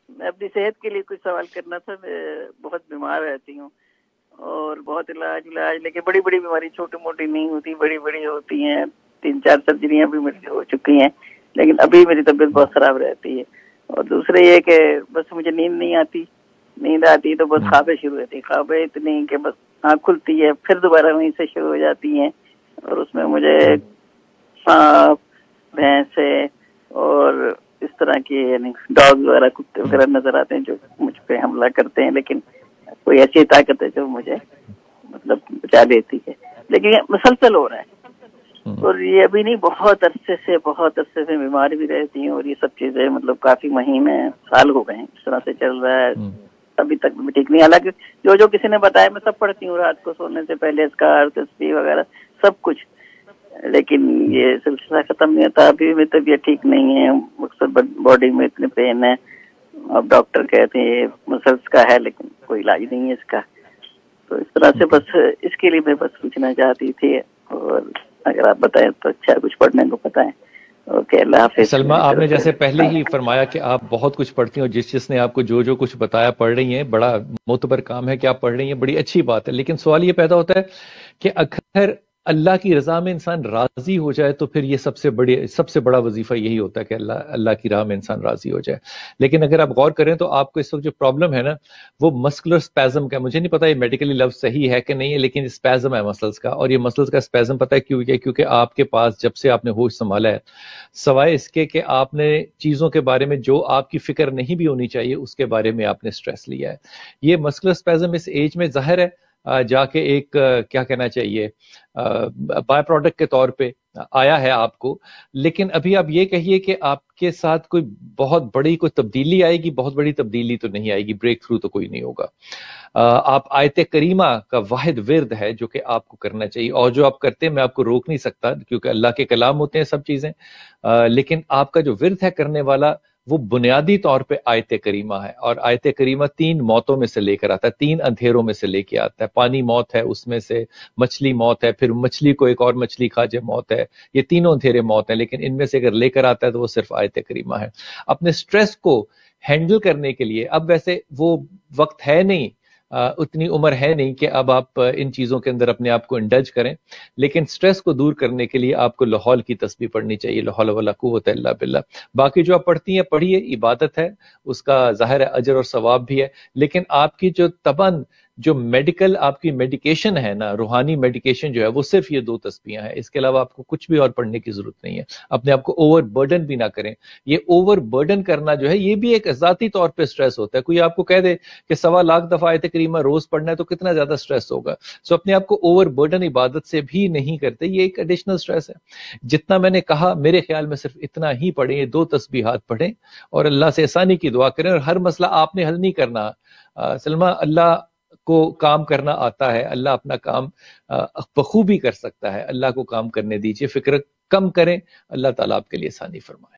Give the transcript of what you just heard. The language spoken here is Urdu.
میں اپنی صحت کے لیے کچھ سوال کرنا تھا. میں بہت بیمار رہتی ہوں اور بہت علاج لیکن بڑی بڑی بیماری چھوٹی موٹی نہیں ہوتی، بڑی بڑی ہوتی ہیں. 3-4 سرجریاں بھی میری ہو چکی ہیں، لیکن ابھی میری طبیعت بہت خراب رہتی ہے. اور دوسرے یہ کہ بس مجھے نیند نہیں آتی، نیند آتی تو بس خوابیں شروع ہوتی، خوابیں اتنی کہ بس آنکھ کھلتی ہے پھر دوبارہ وہیں سے شروع ہو جاتی ہیں. اور اس میں مجھے سانپ، بھینسے اور اس طرح کے یعنی ڈاگ وغیرہ، کتے وغیرہ نظر آتے ہیں جو مجھ پہ حملہ کرتے ہیں، لیکن کوئی ایسی طاقت ہے جو مجھے مطلب بچا لیتی ہے. لیکن یہ مسلسل ہو رہا ہے اور یہ ابھی نہیں، بہت عرصے سے بیمار بھی رہتی ہوں. اور یہ سب چیزیں مطلب کافی مہینے سال ہو گئے ہیں اس طرح سے چل رہا ہے. ابھی تک بھی ٹھیک نہیں. حالانکہ جو کسی نے بتایا میں سب پڑھتی ہوں رات کو سونے سے پہلے، اسکار، تسبیح وغیرہ سب کچھ، لیکن یہ سلسلہ ختم نہیں ہوتا. ابھی بھی طبیعت ٹھیک نہیں ہے، اکثر باڈی میں اتنے پین ہے. اب ڈاکٹر کہتے ہیں یہ مسلس کا ہے لیکن کوئی علاج نہیں ہے اس کا. تو اس طرح سے بس اس کے لیے میں بس پوچھنا چاہتی تھی، اور اگر آپ بتائیں تو اچھا، کچھ پڑھنے کو بتائیں. اوکے، اللہ حافظ. سلمہ، آپ نے جیسے پہلے ہی فرمایا کہ آپ بہت کچھ پڑھتی ہیں، اور جس نے آپ کو جو کچھ بتایا پڑھ رہی ہیں، بڑا معتبر کام ہے کہ آپ پڑھ رہی ہیں، بڑی اچھی بات ہے. لیکن سوال یہ پیدا ہوتا ہے کہ اگر اللہ کی رضا میں انسان راضی ہو جائے تو پھر یہ سب سے بڑا وظیفہ یہی ہوتا ہے کہ اللہ کی راہ میں انسان راضی ہو جائے. لیکن اگر آپ غور کریں تو آپ کو اس وقت جو پرابلم ہے نا، وہ مسکولر اسپیزم کا. مجھے نہیں پتا یہ میڈیکلی لفظ صحیح ہے کہ نہیں ہے، لیکن اسپیزم ہے مسلس کا. اور یہ مسلس کا اسپیزم پتا ہے کیونکہ آپ کے پاس جب سے آپ نے ہوش سنبھالا ہے، سوائے اس کے کہ آپ نے چیزوں کے بارے میں جو آپ کی فکر نہیں بھی ہونی چاہیے اس کے بارے میں آپ نے سٹریس لیا ہے. یہ مسکولر اسپیزم اس ایج میں ظاہر ہے جا کے ایک کیا کہنا چاہیے بائی پروڈکٹ کے طور پہ آیا ہے آپ کو. لیکن ابھی آپ یہ کہیے کہ آپ کے ساتھ کوئی بہت بڑی کوئی تبدیلی آئے گی؟ بہت بڑی تبدیلی تو نہیں آئے گی، بریک تھرو تو کوئی نہیں ہوگا. آپ آیت کریمہ کا واحد ورد ہے جو کہ آپ کو کرنا چاہیے، اور جو آپ کرتے ہیں میں آپ کو روک نہیں سکتا کیونکہ اللہ کے کلام ہوتے ہیں سب چیزیں. لیکن آپ کا جو ورد ہے کرنے والا وہ بنیادی طور پہ آیت کریمہ ہے. اور آیت کریمہ 3 موتوں میں سے لے کر آتا ہے، 3 اندھیروں میں سے لے کے آتا ہے. پانی موت ہے، اس میں سے مچھلی موت ہے، پھر مچھلی کو ایک اور مچھلی کھا جائے موت ہے. یہ تینوں اندھیرے موت ہیں، لیکن ان میں سے اگر لے کر آتا ہے تو وہ صرف آیت کریمہ ہے. اپنے سٹریس کو ہینڈل کرنے کے لیے اب ویسے وہ وقت ہے نہیں، اتنی عمر ہے نہیں کہ اب آپ ان چیزوں کے اندر اپنے آپ کو انڈلج کریں. لیکن سٹریس کو دور کرنے کے لیے آپ کو لاحول کی تسبیح پڑھنی چاہیے، لا حول ولا قوت الا باللہ. باقی جو آپ پڑھتی ہیں پڑھیے، عبادت ہے، اس کا ظاہر ہے اجر اور ثواب بھی ہے. لیکن آپ کی جو تباً جو میڈیکل آپ کی میڈیکیشن ہے نا، روحانی میڈیکیشن جو ہے وہ صرف یہ 2 تسبیحاں ہیں. اس کے علاوہ آپ کو کچھ بھی اور پڑھنے کی ضرورت نہیں ہے. اپنے آپ کو اوور برڈن بھی نہ کریں. یہ اوور برڈن کرنا جو ہے یہ بھی ایک ذاتی طور پہ سٹریس ہوتا ہے. کوئی آپ کو کہہ دے کہ 1.25 لاکھ دفعہ آیت کریمہ روز پڑھنا ہے تو کتنا زیادہ سٹریس ہوگا. سو اپنے آپ کو اوور برڈن عبادت سے بھی نہیں کرتے، یہ ایک ایڈیشنل سٹریس ہے. جتنا میں نے کہا میرے خیال میں صرف اتنا ہی پڑھیں، یہ 2 تسبیحات پڑھیں اور اللہ سے آسانی کی دعا کریں. اور ہر مسئلہ آپ نے حل نہیں کرنا سلمہ، اللہ کو کام کرنا آتا ہے، اللہ اپنا کام بخوبی کر سکتا ہے. اللہ کو کام کرنے دیجئے، فکر کم کریں، اللہ تعالیٰ آپ کے لیے آسانی فرمائے.